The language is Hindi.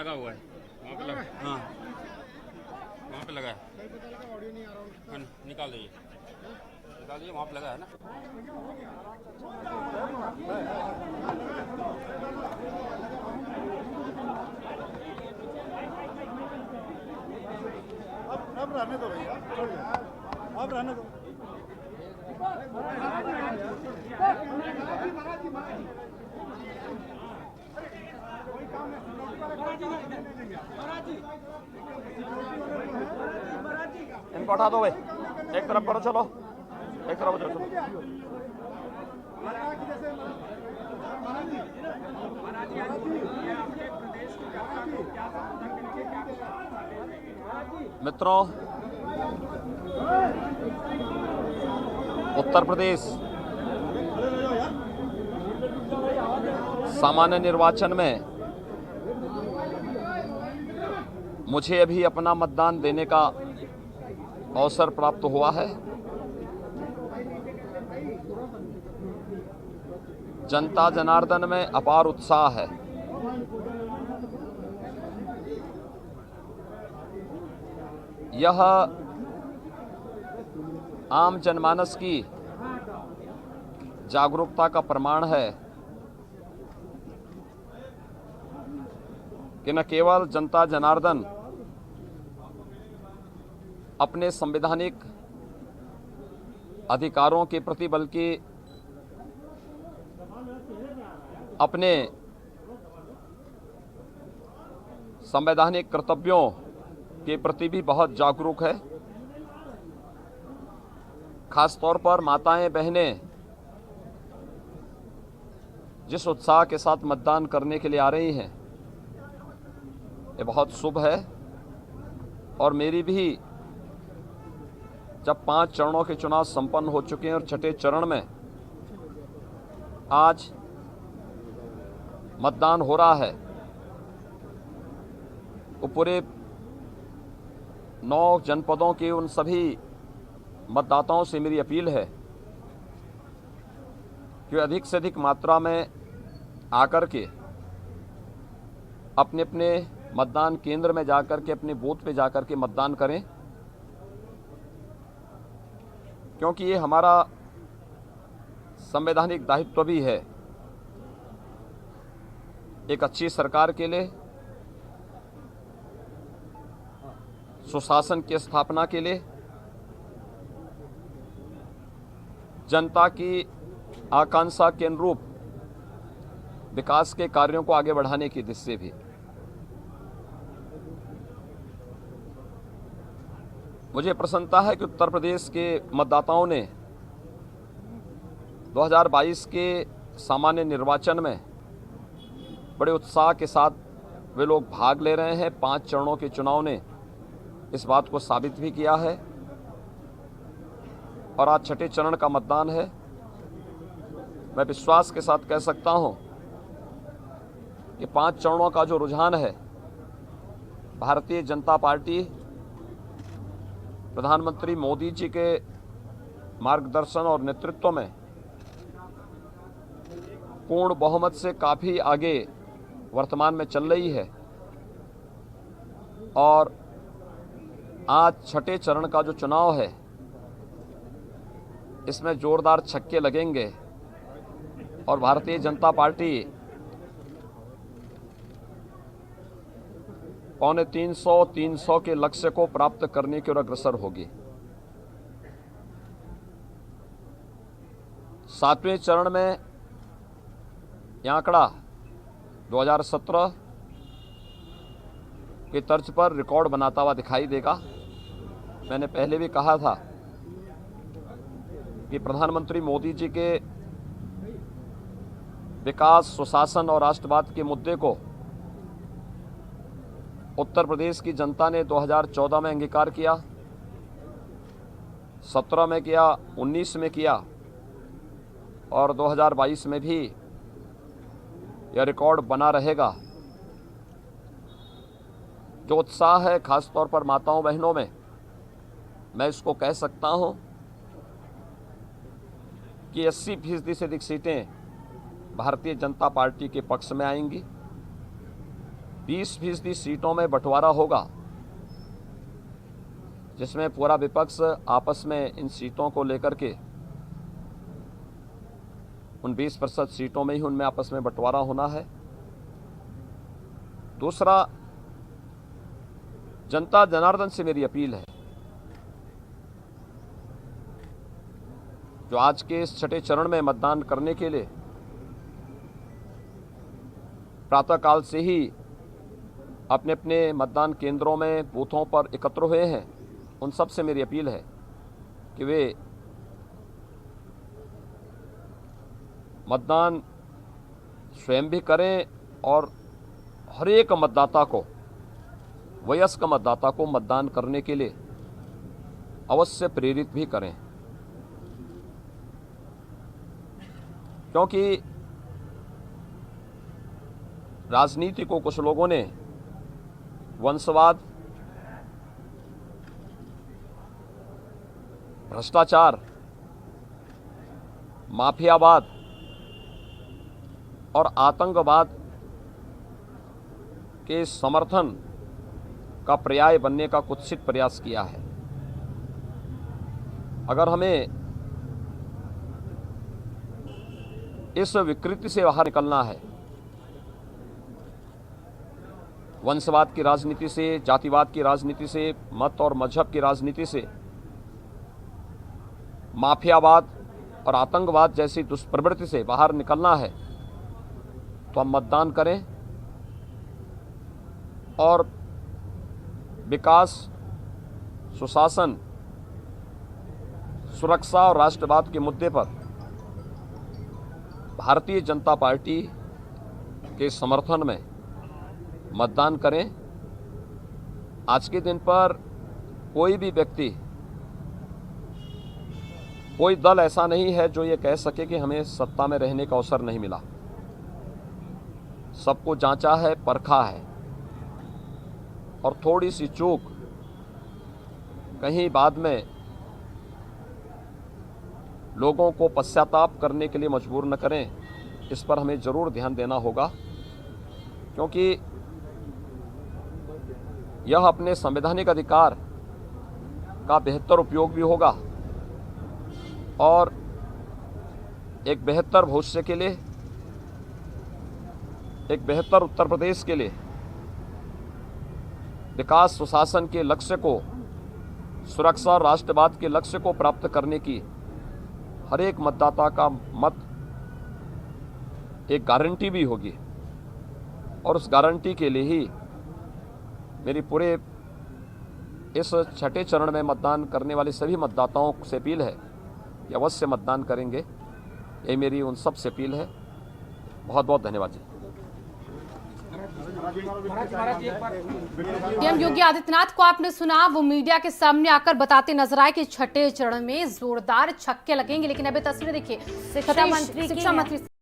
लगा हुआ है, वहाँ पे लगा, हाँ वहाँ पे लगा है। हाँ, निकाल दीजिए वहाँ पे लगा है ना। अब रहने दो भैया, अब रहने दो। इनको हटा दो भाई, एक तरफ करो, चलो एक तरफ चलो। मित्रों, उत्तर प्रदेश सामान्य निर्वाचन में मुझे अभी अपना मतदान देने का अवसर प्राप्त हुआ है। जनता जनार्दन में अपार उत्साह है। यह आम जनमानस की जागरूकता का प्रमाण है कि न केवल जनता जनार्दन अपने संवैधानिक अधिकारों के प्रति बल्कि अपने संवैधानिक कर्तव्यों के प्रति भी बहुत जागरूक है। खास तौर पर माताएं बहनें जिस उत्साह के साथ मतदान करने के लिए आ रही हैं, ये बहुत शुभ है। और मेरी भी जब 5 चरणों के चुनाव संपन्न हो चुके हैं और छठे चरण में आज मतदान हो रहा है, वो पूरे 9 जनपदों के उन सभी मतदाताओं से मेरी अपील है कि अधिक से अधिक मात्रा में आकर के अपने अपने मतदान केंद्र में जाकर के अपने बूथ पे जाकर के मतदान करें, क्योंकि ये हमारा संवैधानिक दायित्व भी है एक अच्छी सरकार के लिए, सुशासन की स्थापना के लिए, जनता की आकांक्षा के अनुरूप विकास के कार्यों को आगे बढ़ाने की दिशा से भी। मुझे प्रसन्नता है कि उत्तर प्रदेश के मतदाताओं ने 2022 के सामान्य निर्वाचन में बड़े उत्साह के साथ वे लोग भाग ले रहे हैं। 5 चरणों के चुनाव ने इस बात को साबित भी किया है और आज छठे चरण का मतदान है। मैं विश्वास के साथ कह सकता हूं कि 5 चरणों का जो रुझान है, भारतीय जनता पार्टी प्रधानमंत्री मोदी जी के मार्गदर्शन और नेतृत्व में पूर्ण बहुमत से काफ़ी आगे वर्तमान में चल रही है। और आज छठे चरण का जो चुनाव है, इसमें जोरदार छक्के लगेंगे और भारतीय जनता पार्टी 300 के लक्ष्य को प्राप्त करने की ओर अग्रसर होगी। 7वें चरण में यह आंकड़ा 2017 के तर्ज पर रिकॉर्ड बनाता हुआ दिखाई देगा। मैंने पहले भी कहा था कि प्रधानमंत्री मोदी जी के विकास, सुशासन और राष्ट्रवाद के मुद्दे को उत्तर प्रदेश की जनता ने 2014 में अंगीकार किया, 17 में किया, 19 में किया और 2022 में भी यह रिकॉर्ड बना रहेगा। जो उत्साह है खास तौर पर माताओं बहनों में, मैं इसको कह सकता हूं कि 80% से अधिक सीटें भारतीय जनता पार्टी के पक्ष में आएंगी। 20% सीटों में बंटवारा होगा, जिसमें पूरा विपक्ष आपस में इन सीटों को लेकर के उन 20% सीटों में ही उनमें आपस में बंटवारा होना है। दूसरा, जनता जनार्दन से मेरी अपील है, जो आज के इस छठे चरण में मतदान करने के लिए प्रातःकाल से ही अपने अपने मतदान केंद्रों में बूथों पर एकत्र हुए हैं, उन सब से मेरी अपील है कि वे मतदान स्वयं भी करें और हर एक मतदाता को, वयस्क मतदाता को मतदान करने के लिए अवश्य प्रेरित भी करें, क्योंकि राजनीति को कुछ लोगों ने वंशवाद, भ्रष्टाचार, माफियावाद और आतंकवाद के समर्थन का पर्याय बनने का कुत्सित प्रयास किया है। अगर हमें इस विकृति से बाहर निकलना है, वंशवाद की राजनीति से, जातिवाद की राजनीति से, मत और मजहब की राजनीति से, माफियावाद और आतंकवाद जैसी दुष्प्रवृत्ति से बाहर निकलना है, तो हम मतदान करें और विकास, सुशासन, सुरक्षा और राष्ट्रवाद के मुद्दे पर भारतीय जनता पार्टी के समर्थन में मतदान करें। आज के दिन पर कोई भी व्यक्ति, कोई दल ऐसा नहीं है जो ये कह सके कि हमें सत्ता में रहने का अवसर नहीं मिला। सबको जांचा है, परखा है, और थोड़ी सी चूक कहीं बाद में लोगों को पश्चाताप करने के लिए मजबूर न करें, इस पर हमें ज़रूर ध्यान देना होगा, क्योंकि यह अपने संवैधानिक अधिकार का बेहतर उपयोग भी होगा और एक बेहतर भविष्य के लिए, एक बेहतर उत्तर प्रदेश के लिए, विकास सुशासन के लक्ष्य को, सुरक्षा और राष्ट्रवाद के लक्ष्य को प्राप्त करने की हर एक मतदाता का मत एक गारंटी भी होगी। और उस गारंटी के लिए ही मेरी पूरे इस छठे चरण में मतदान करने वाले सभी मतदाताओं से अपील है कि अवश्य मतदान करेंगे। यही मेरी उन सब से अपील है। बहुत बहुत धन्यवाद जी। पीएम योगी आदित्यनाथ को आपने सुना, वो मीडिया के सामने आकर बताते नजर आए कि छठे चरण में जोरदार छक्के लगेंगे, लेकिन अभी तस्वीरें देखिए, शिक्षा मंत्री